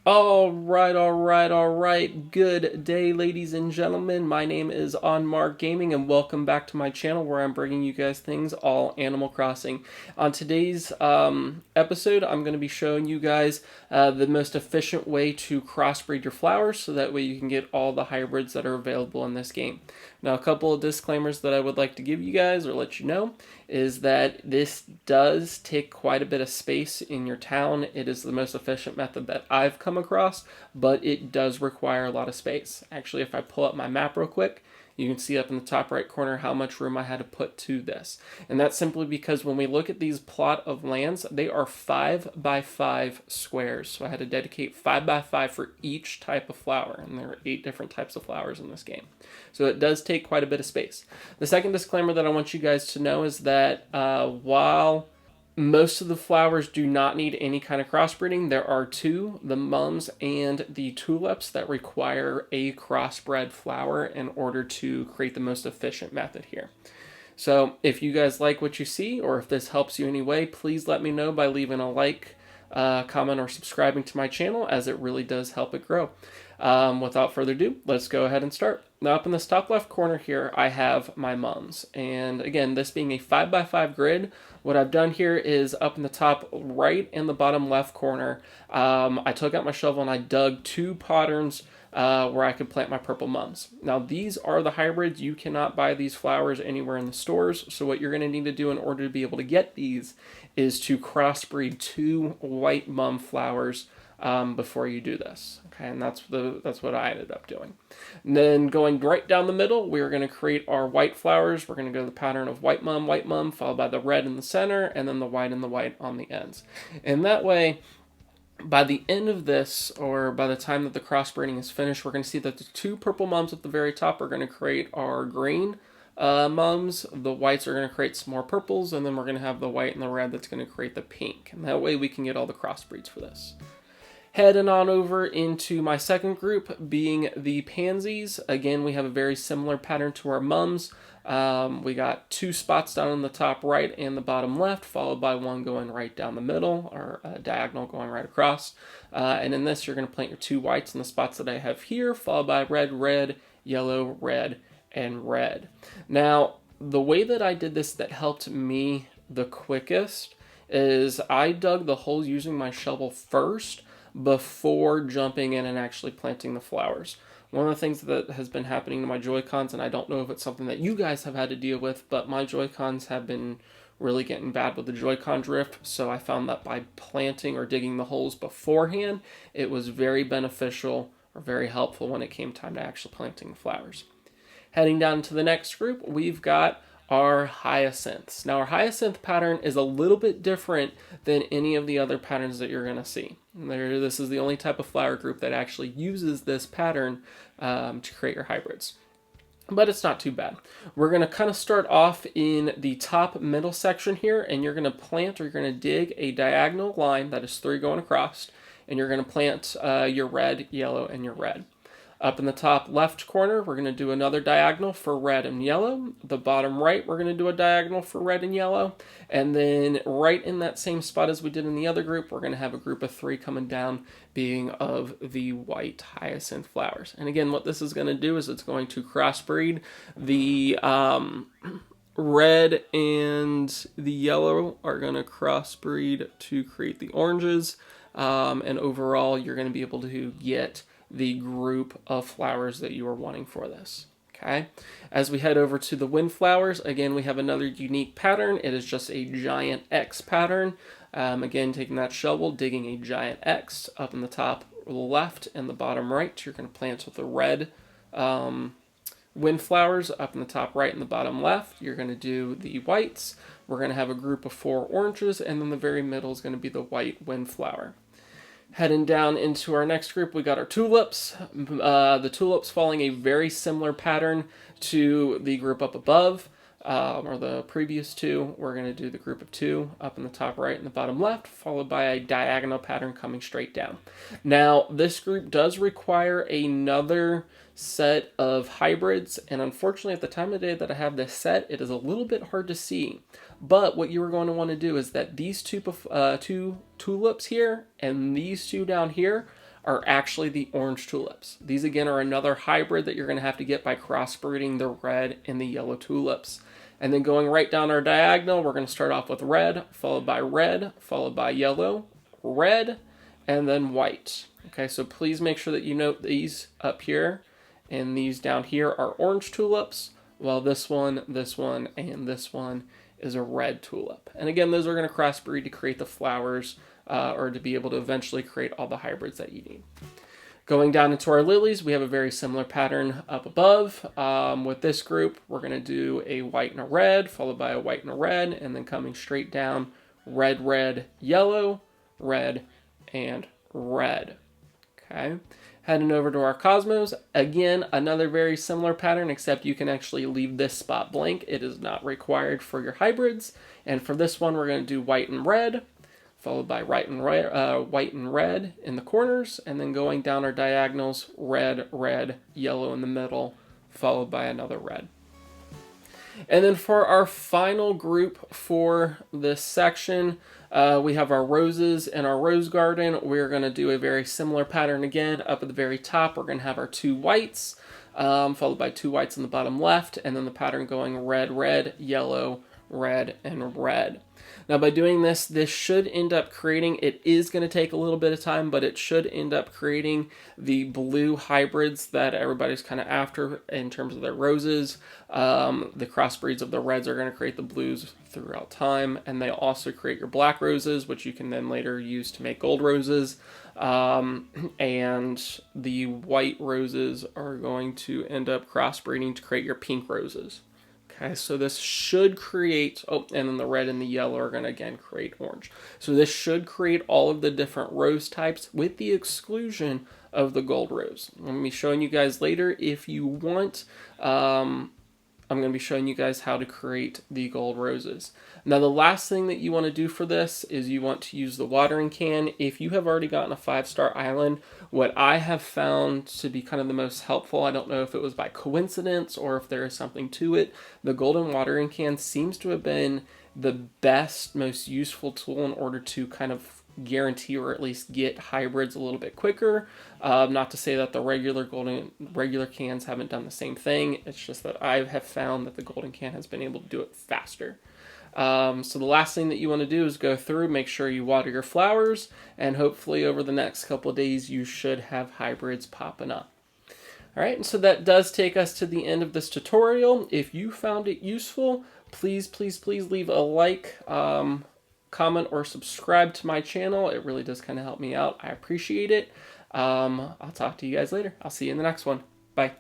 All right. Good day, ladies and gentlemen. My name is OnMark Gaming, and welcome back to my channel where I'm bringing you guys things all Animal Crossing. On today's episode, I'm going to be showing you guys the most efficient way to crossbreed your flowers, so that way you can get all the hybrids that are available in this game. Now, a couple of disclaimers that I would like to give you guys or let you know is that this does take quite a bit of space in your town. It is the most efficient method that I've come across, but it does require a lot of space. Actually, if I pull up my map real quick, you can see up in the top right corner how much room I had to put to this. And that's simply because when we look at these plot of lands, they are 5 by 5 squares. So I had to dedicate 5 by 5 for each type of flower. And there are 8 different types of flowers in this game. So it does take quite a bit of space. The second disclaimer that I want you guys to know is that while most of the flowers do not need any kind of crossbreeding, there are two, the mums and the tulips, that require a crossbred flower in order to create the most efficient method here. So if you guys like what you see, or if this helps you in any way, please let me know by leaving a like, comment, or subscribing to my channel, as it really does help it grow. Without further ado, let's go ahead and start. Now, up in this top left corner here, I have my mums. And again, this being a 5 by 5 grid, what I've done here is up in the top right and the bottom left corner, I took out my shovel and I dug 2 patterns where I could plant my purple mums. Now, these are the hybrids. You cannot buy these flowers anywhere in the stores. So what you're going to need to do in order to be able to get these is to crossbreed 2 white mum flowers before you do this. Okay, and that's what I ended up doing. And then going right down the middle, we're going to create our white flowers. We're going to go to the pattern of white mum, followed by the red in the center, and then the white and the white on the ends. And that way, by the end of this, or by the time that the crossbreeding is finished, we're going to see that the 2 purple mums at the very top are going to create our green mums. The whites are going to create some more purples, and then we're going to have the white and the red that's going to create the pink. And that way we can get all the crossbreeds for this. Heading on over into my second group, being the pansies. Again, we have a very similar pattern to our mums. We got 2 spots down in the top right and the bottom left, followed by 1 going right down the middle, or a diagonal going right across. And in this, you're going to plant your 2 whites in the spots that I have here, followed by red, yellow, red, and red. Now, the way that I did this that helped me the quickest is I dug the holes using my shovel first, before jumping in and actually planting the flowers. One of the things that has been happening to my Joy-Cons, and I don't know if it's something that you guys have had to deal with, but my Joy-Cons have been really getting bad with the Joy-Con drift, so I found that by planting or digging the holes beforehand, it was very beneficial or very helpful when it came time to actually planting the flowers. Heading down to the next group, we've got our hyacinths. Now, our hyacinth pattern is a little bit different than any of the other patterns that you're going to see. This is the only type of flower group that actually uses this pattern to create your hybrids. But it's not too bad. We're going to kind of start off in the top middle section here, and you're going to plant, or you're going to dig a diagonal line that is 3 going across, and you're going to plant your red, yellow, and your red. Up in the top left corner, we're going to do another diagonal for red and yellow. The bottom right, we're going to do a diagonal for red and yellow. And then right in that same spot as we did in the other group, we're going to have a group of 3 coming down, being of the white hyacinth flowers. And again, what this is going to do is it's going to crossbreed the red and the yellow are going to crossbreed to create the oranges. And overall, you're going to be able to get the group of flowers that you are wanting for this. Okay, as we head over to the windflowers, again, we have another unique pattern. It is just a giant X pattern. Again, taking that shovel, digging a giant X up in the top left and the bottom right. You're going to plant with the red windflowers up in the top right and the bottom left. You're going to do the whites. We're going to have a group of 4 oranges, and then the very middle is going to be the white windflower. Heading down into our next group, we got our tulips. The tulips following a very similar pattern to the group up above, or the previous 2. We're going to do the group of 2 up in the top right and the bottom left, followed by a diagonal pattern coming straight down. Now, this group does require another set of hybrids, and unfortunately at the time of day that I have this set, it is a little bit hard to see. But what you are going to want to do is that these two tulips here and these 2 down here are actually the orange tulips. These again are another hybrid that you're going to have to get by crossbreeding the red and the yellow tulips. And then going right down our diagonal, we're going to start off with red, followed by yellow, red, and then white. Okay, so please make sure that you note these up here and these down here are orange tulips, while this one, and this one is a red tulip. And again, those are going to crossbreed to create the flowers or to be able to eventually create all the hybrids that you need. Going down into our lilies, we have a very similar pattern up above. With this group, we're going to do a white and a red, followed by a white and a red, and then coming straight down, red, red, yellow, red, and red. Okay. Heading over to our cosmos, again, another very similar pattern, except you can actually leave this spot blank. It is not required for your hybrids. And for this one, we're going to do white and red, followed by white and red in the corners, and then going down our diagonals, red, red, yellow in the middle, followed by another red. And then for our final group for this section, we have our roses in our rose garden. We're going to do a very similar pattern again. Up at the very top, we're going to have our 2 whites, followed by 2 whites in the bottom left, and then the pattern going red, red, yellow, red, and red. Now by doing this, this should end up creating, it is going to take a little bit of time, but it should end up creating the blue hybrids that everybody's kind of after in terms of their roses. The crossbreeds of the reds are going to create the blues throughout time, and they also create your black roses, which you can then later use to make gold roses. And the white roses are going to end up crossbreeding to create your pink roses. Okay, so this should create, and then the red and the yellow are going to again create orange. So this should create all of the different rose types with the exclusion of the gold rose. I'm going to be showing you guys later if you want. I'm going to be showing you guys how to create the gold roses. Now the last thing that you want to do for this is you want to use the watering can. If you have already gotten a 5-star island, what I have found to be kind of the most helpful, I don't know if it was by coincidence or if there is something to it, the golden watering can seems to have been the best, most useful tool in order to kind of guarantee or at least get hybrids a little bit quicker. Not to say that the regular cans haven't done the same thing. It's just that I have found that the golden can has been able to do it faster. So the last thing that you want to do is go through, make sure you water your flowers, and hopefully over the next couple of days you should have hybrids popping up. Alright, and so that does take us to the end of this tutorial. If you found it useful, please leave a like, comment, or subscribe to my channel. It really does kind of help me out. I appreciate it. I'll talk to you guys later. I'll see you in the next one. Bye.